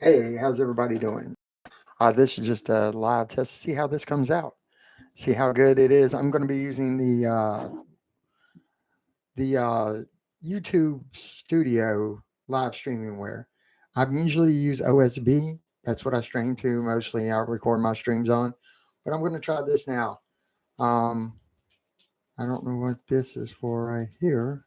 Hey, how's everybody doing? This is just a live test to see how this comes out. See how good it is. I'm going to be using the YouTube Studio live streaming where I usually use OSB. That's what I stream to mostly. I record my streams on, but I'm going to try this now. Um, I don't know what this is for right here.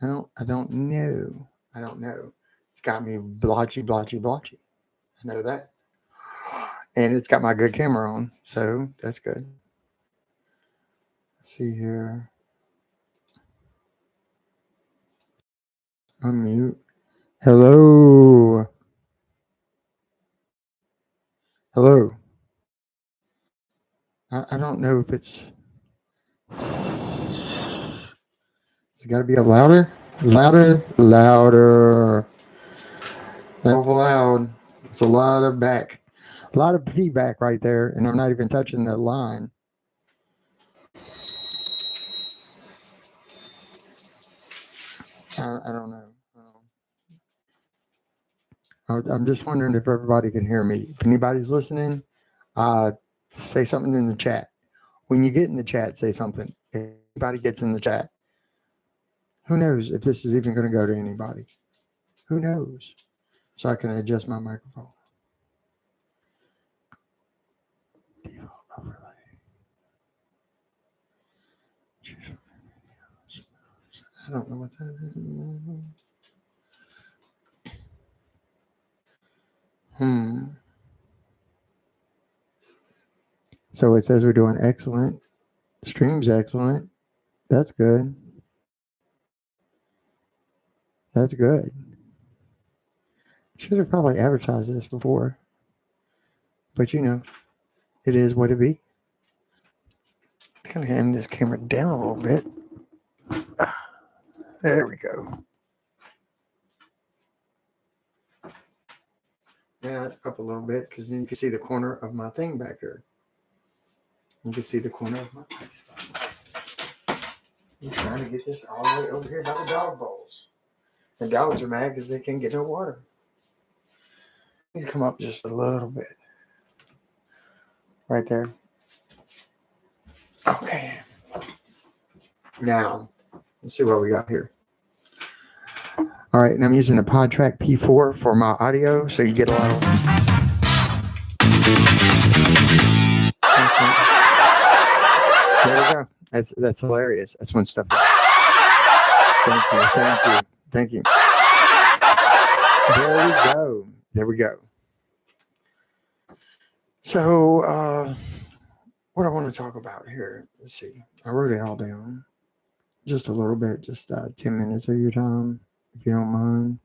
I don't know. I don't know. It's got me blotchy, blotchy, blotchy. I know that. And it's got my good camera on, so that's good. Let's see here. Unmute. Hello. Hello. I don't know if it's got to be up louder. Louder. Louder. That's loud. It's a lot of back. A lot of feedback right there, and I'm not even touching the line. I don't know. I'm just wondering if everybody can hear me. If anybody's listening, say something in the chat. When you get in the chat, say something. If anybody gets in the chat, who knows if this is even going to go to anybody? Who knows? So I can adjust my microphone. Default overlay. I don't know what that is. So it says we're doing excellent. Stream's excellent. That's good. That's good. Should have probably advertised this before. But it is what it be. Kind of hand this camera down a little bit. There we go. Yeah, up a little bit because then you can see the corner of my thing back here. You can see the corner of my face. I'm trying to get this all the way over here by the dog bowls. The dogs are mad because they can't get no water. You come up just a little bit. Right there. Okay. Now, let's see what we got here. All right, and I'm using a PodTrack P4 for my audio, so you get a lot of. There we go. That's hilarious. That's when stuff. Thank you. There we go. So, what I want to talk about here. Let's see. I wrote it all down. Just a little bit, just 10 minutes of your time, if you don't mind.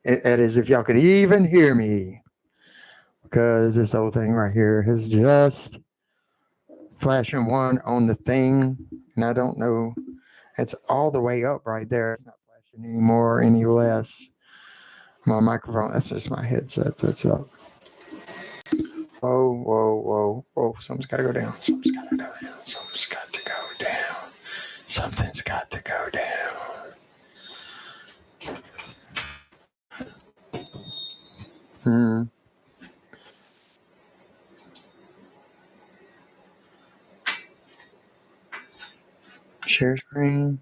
It is if y'all could even hear me, because this whole thing right here is just flashing one on the thing, and I don't know. It's all the way up right there. It's not flashing anymore, any less. My microphone, that's just my headset. That's up. Whoa. Something's got to go down. Something's got to go down. Share screen.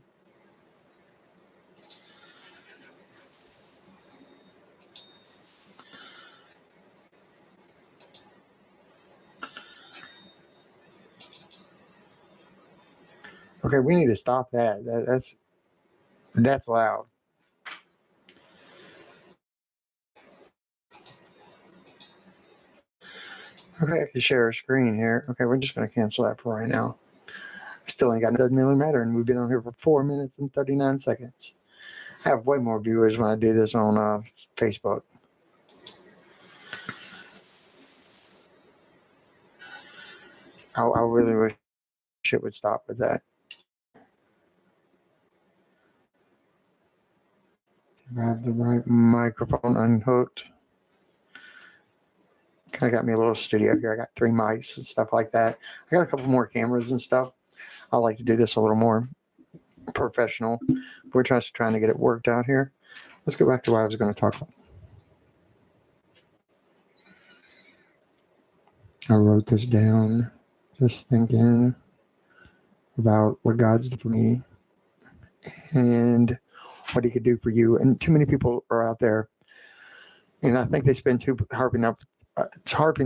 Okay, we need to stop that. That's loud. Okay, I can share a screen here. Okay, we're just going to cancel that for right now. Still ain't got it. Doesn't really matter. And we've been on here for 4 minutes and 39 seconds. I have way more viewers when I do this on Facebook. I really wish it would stop with that. I have the right microphone unhooked. Kind of got me a little studio here. I got 3 mics and stuff like that. I got a couple more cameras and stuff. I like to do this a little more professional. We're just trying to get it worked out here. Let's go back to what I was going to talk about. I wrote this down, just thinking about what God's done for me and what He could do for you. And too many people are out there, and I think they spend harping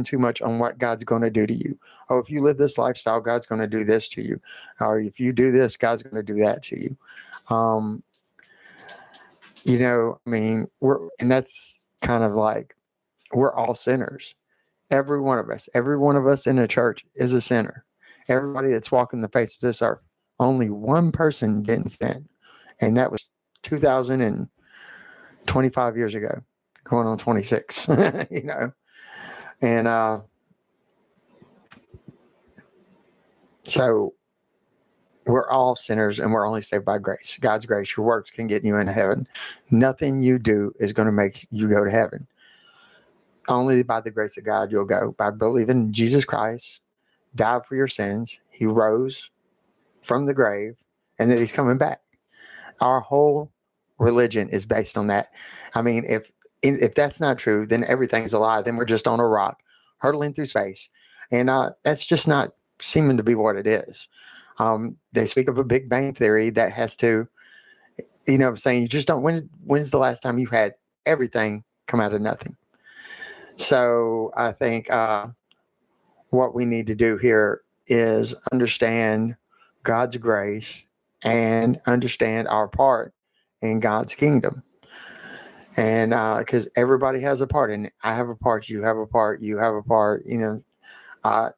too much on what God's going to do to you. Oh, if you live this lifestyle, God's going to do this to you. Or if you do this, God's going to do that to you. I mean, and that's kind of like, we're all sinners. Every one of us in a church is a sinner. Everybody that's walking the face of this earth. Only one person didn't sin, and that was 2025 years ago, going on 26. And so we're all sinners, and we're only saved by grace. God's grace. Your works can get you into heaven. Nothing you do is going to make you go to heaven. Only by the grace of God you'll go, by believing in Jesus Christ, died for your sins. He rose from the grave, and that He's coming back. Our whole religion is based on that. I mean, if that's not true, then everything's a lie. Then we're just on a rock, hurtling through space. And that's just not seeming to be what it is. They speak of a Big Bang Theory that has to, saying you just don't, when's the last time you had everything come out of nothing? So I think what we need to do here is understand God's grace and understand our part in God's kingdom. And because everybody has a part, and I have a part, you have a part, you have a part,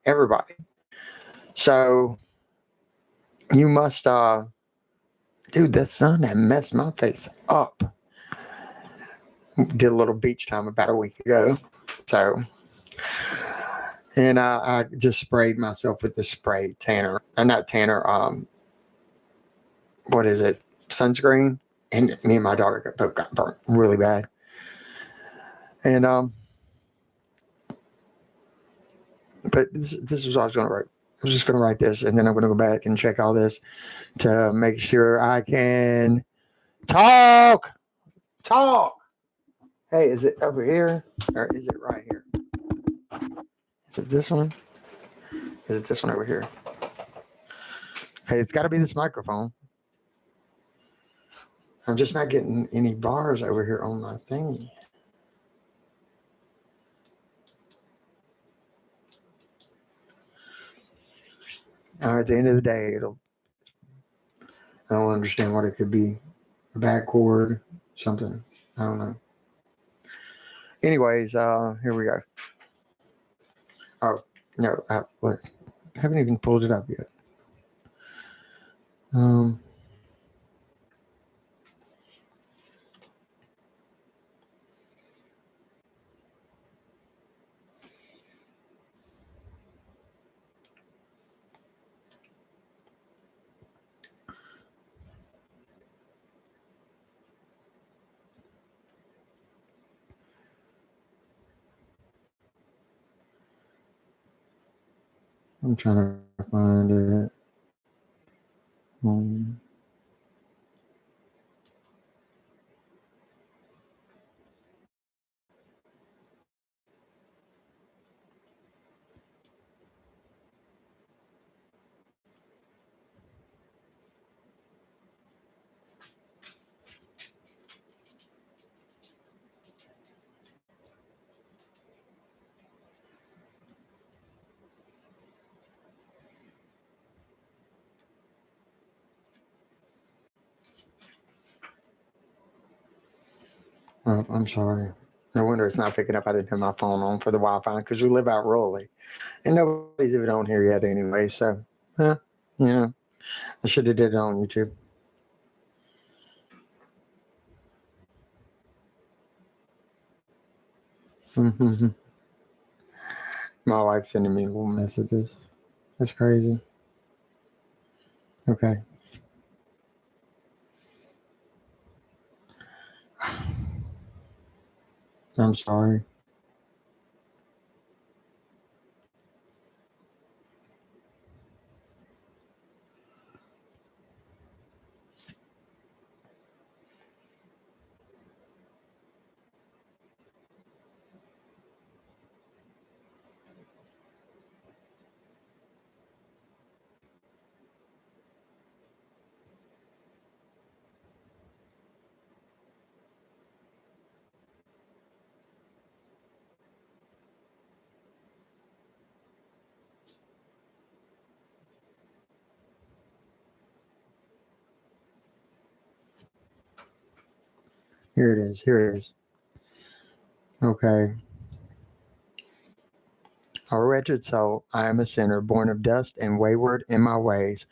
everybody. So you must, dude, the sun had messed my face up. Did a little beach time about a week ago. So, and I just sprayed myself with the spray tanner. Not tanner, what is it? Sunscreen. And me and my daughter both got burnt really bad. And, but this is what I was going to write. I was just going to write this, and then I'm going to go back and check all this to make sure I can talk. Hey, is it over here or is it right here? Is it this one? Is it this one over here? Hey, it's got to be this microphone. I'm just not getting any bars over here on my thingy. At the end of the day, I don't understand what it could be. A bad cord, something. I don't know. Anyways, here we go. Oh, no, I haven't even pulled it up yet. I'm trying to find it. Oh, I'm sorry. No wonder it's not picking up. I didn't have my phone on for the Wi-Fi because we live out rurally, and nobody's even on here yet anyway. So, I should have did it on YouTube. My wife's sending me little messages. That's crazy. Okay. I'm sorry. Here it is. Here it is. Okay. A wretched soul, I am a sinner, born of dust and wayward in my ways.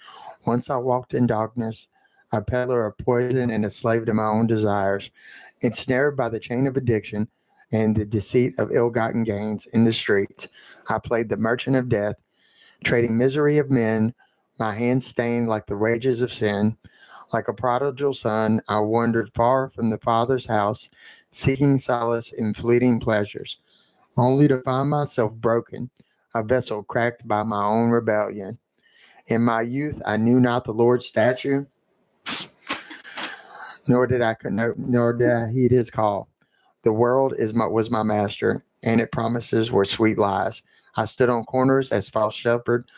Once I walked in darkness, a peddler of poison and a slave to my own desires, ensnared by the chain of addiction and the deceit of ill-gotten gains in the streets. I played the merchant of death, trading misery of men, my hands stained like the wages of sin. Like a prodigal son, I wandered far from the Father's house, seeking solace in fleeting pleasures, only to find myself broken, a vessel cracked by my own rebellion. In my youth, I knew not the Lord's statute, nor did I heed His call. The world was my master, and its promises were sweet lies. I stood on corners as false shepherd,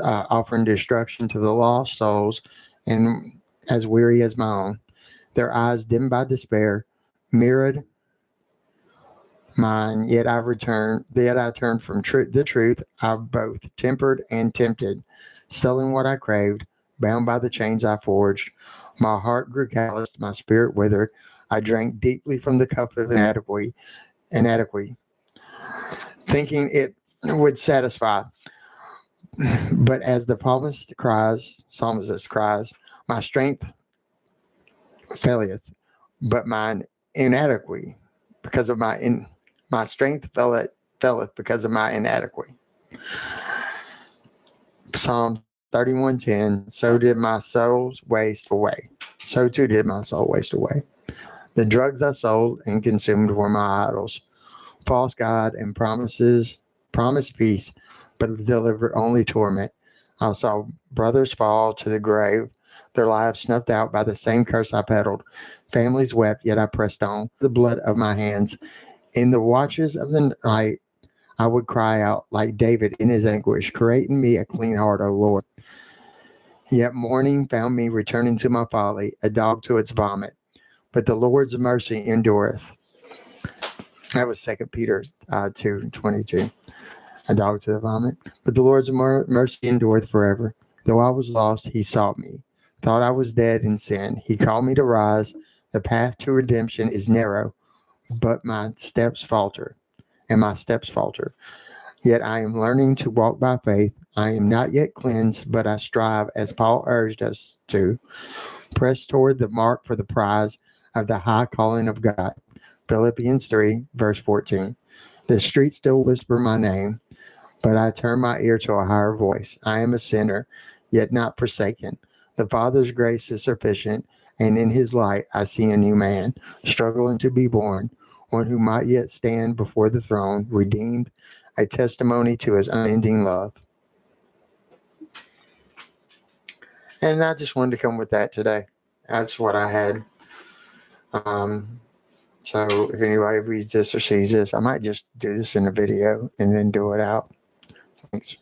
offering destruction to the lost souls, and as weary as my own. Their eyes dimmed by despair, mirrored mine, yet I turned from the truth. I both tempered and tempted, selling what I craved, bound by the chains I forged. My heart grew calloused, my spirit withered. I drank deeply from the cup of inadequacy, thinking it would satisfy. But as the psalmist cries, my strength faileth, but mine inadequacy, because of my strength faileth because of my inadequacy. Psalm 31:10. So did my soul waste away. So too did my soul waste away. The drugs I sold and consumed were my idols. False God and promised peace, but delivered only torment. I saw brothers fall to the grave, their lives snuffed out by the same curse I peddled. Families wept, yet I pressed on. The blood of my hands. In the watches of the night, I would cry out like David in his anguish, create in me a clean heart, O Lord. Yet morning found me returning to my folly, a dog to its vomit. But the Lord's mercy endureth. That was 2 Peter 2:22. A dog to the vomit. But the Lord's mercy endureth forever. Though I was lost, He sought me. Thought I was dead in sin. He called me to rise. The path to redemption is narrow, but my steps falter. Yet I am learning to walk by faith. I am not yet cleansed, but I strive, as Paul urged us to, press toward the mark for the prize of the high calling of God. Philippians 3, verse 14. The streets still whisper my name, but I turn my ear to a higher voice. I am a sinner, yet not forsaken. The Father's grace is sufficient, and in His light I see a new man, struggling to be born, one who might yet stand before the throne, redeemed, a testimony to His unending love. And I just wanted to come with that today. That's what I had. So if anybody reads this or sees this, I might just do this in a video and then do it out. Thanks.